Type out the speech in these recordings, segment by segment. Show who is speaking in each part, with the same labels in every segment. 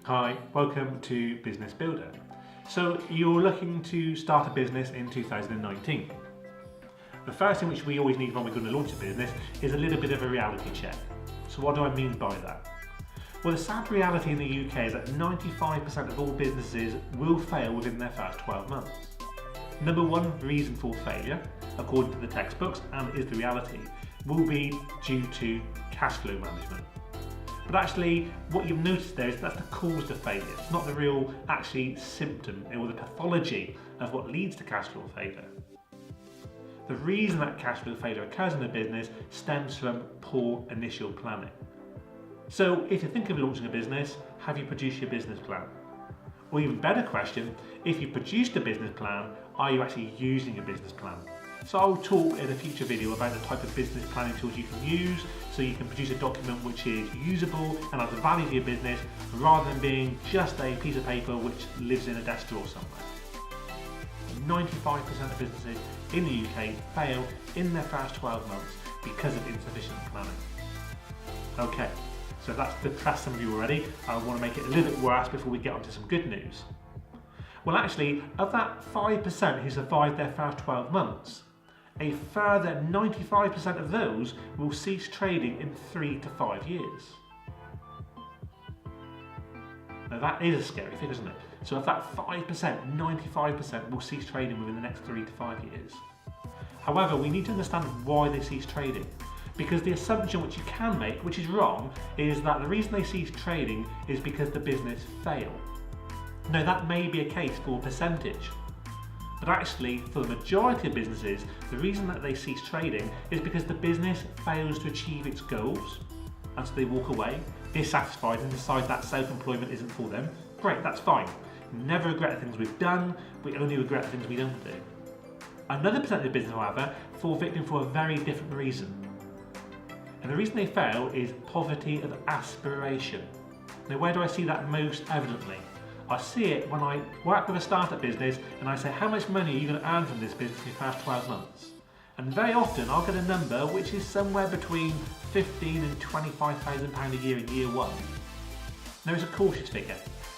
Speaker 1: Hi, welcome to Business Builder. So you're looking to start a business in 2019. The first thing which we always need when we're going to launch a business is a little bit of a reality check. So what do I mean by that? Well, the sad reality in the UK is that 95% of all businesses will fail within their first 12 months. Number one reason for failure, according to the textbooks, and is the reality, will be due to cash flow management. But actually, what you've noticed there is that's the cause of failure. It's not the real, symptom or the pathology of what leads to cash flow failure. The reason that cash flow failure occurs in a business stems from poor initial planning. So if you're thinking of launching a business, have you produced your business plan? Or even better question, if you produced a business plan, are you actually using a business plan? So I'll talk in a future video about the type of business planning tools you can use so you can produce a document which is usable and adds value to your business rather than being just a piece of paper which lives in a desk drawer somewhere. 95% of businesses in the UK fail in their first 12 months because of insufficient planning. Okay, so if that's depressed some of you already, I want to make it a little bit worse before we get onto some good news. Well, actually, of that 5% who survived their first 12 months, a further 95% of those will cease trading in 3 to 5 years. Now that is a scary figure, isn't it? So of that 5%, 95% will cease trading within the next 3 to 5 years. However, we need to understand why they cease trading. Because the assumption which you can make, which is wrong, is that the reason they cease trading is because the business failed. Now that may be a case for a percentage. But actually, for the majority of businesses, the reason that they cease trading is because the business fails to achieve its goals, and so they walk away, dissatisfied, and decide that self-employment isn't for them. Great, that's fine. We never regret the things we've done, we only regret the things we don't do. Another percentage of business, however, fall victim for a very different reason. And the reason they fail is poverty of aspiration. Now, where do I see that most evidently? I see it when I work with a startup business and I say, how much money are you going to earn from this business in the first 12 months? And very often I'll get a number which is somewhere between £15,000 and £25,000 a year in year one. Now it's a cautious figure,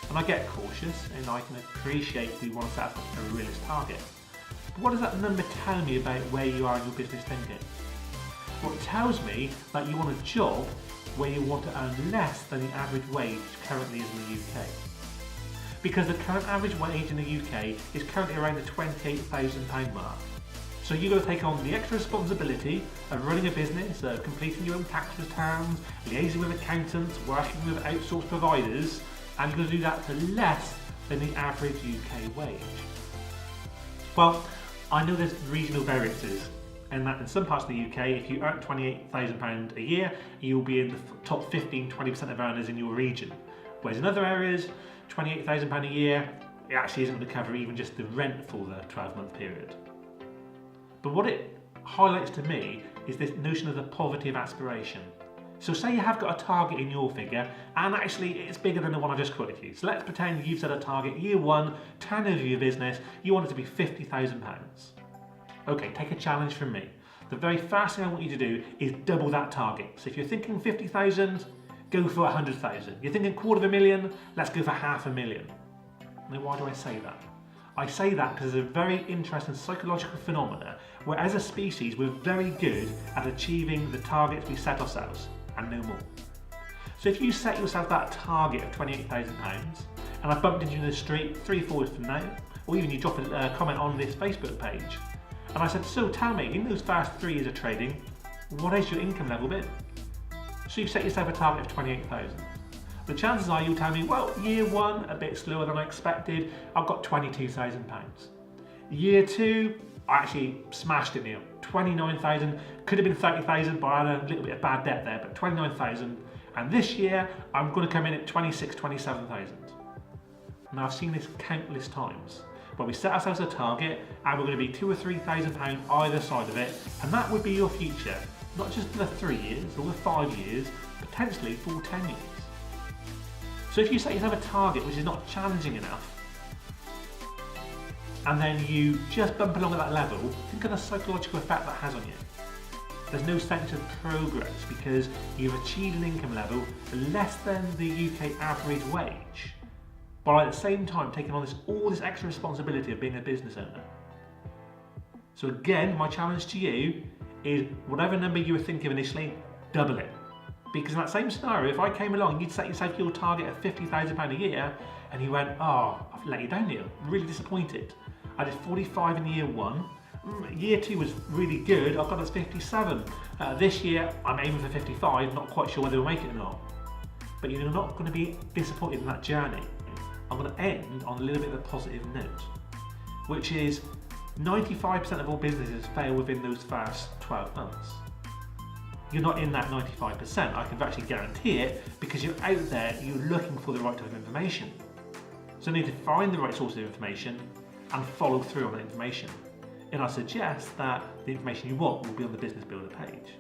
Speaker 1: and I get cautious and I can appreciate we want to set up a realistic target. But what does that number tell me about where you are in your business thinking? Well, it tells me that you want a job where you want to earn less than the average wage currently is in the UK. Because the current average wage in the UK is currently around the £28,000 mark. So you've got to take on the extra responsibility of running a business, of completing your own tax returns, liaising with accountants, working with outsourced providers, and you're going to do that for less than the average UK wage. Well, I know there's regional variances, and that in some parts of the UK, if you earn £28,000 a year, you'll be in the top 15-20% of earners in your region. Whereas in other areas, £28,000 a year, it actually isn't going to cover even just the rent for the 12-month period. But what it highlights to me is this notion of the poverty of aspiration. So say you have got a target in your figure, and actually it's bigger than the one I just quoted you. So let's pretend you've set a target, year one, turnover of your business, you want it to be £50,000. Okay, take a challenge from me. The very first thing I want you to do is double that target. So if you're thinking 50,000, go for 100,000. You're thinking £250,000, let's go for £500,000. Now why do I say that? I say that because there's a very interesting psychological phenomena where as a species we're very good at achieving the targets we set ourselves and no more. So if you set yourself that target of £28,000 and I bumped into you in the street 3-4 years from now, or even you drop a comment on this Facebook page and I said, so tell me, in those first 3 years of trading, what has your income level been? So you've set yourself a target of £28,000. The chances are you'll tell me, well, year one, a bit slower than I expected, I've got £22,000. Year two, I actually smashed it near, 29,000, could have been 30,000, but I had a little bit of bad debt there, but 29,000. And this year, I'm going to come in at 27,000. Now I've seen this countless times, where we set ourselves a target and we're going to be £2,000 or £3,000 either side of it, and that would be your future, not just for the 3 years or the 5 years, potentially for 10 years. So if you set yourself a target which is not challenging enough, and then you just bump along at that level, think of the psychological effect that has on you. There's no sense of progress because you've achieved an income level less than the UK average wage. while at the same time taking on all this extra responsibility of being a business owner. So again, my challenge to you is whatever number you were thinking of initially, double it. Because in that same scenario, if I came along, you'd set yourself your target of £50,000 a year, and you went, oh, I've let you down, Neil, I'm really disappointed. I did 45 in year one. Year two was really good, I got us 57. This year, I'm aiming for 55, not quite sure whether we'll make it or not. But you're not going to be disappointed in that journey. I'm going to end on a little bit of a positive note, which is 95% of all businesses fail within those first 12 months. You're not in that 95%, I can virtually guarantee it, because you're out there, you're looking for the right type of information. So you need to find the right source of information and follow through on that information. And I suggest that the information you want will be on the Business Builder page.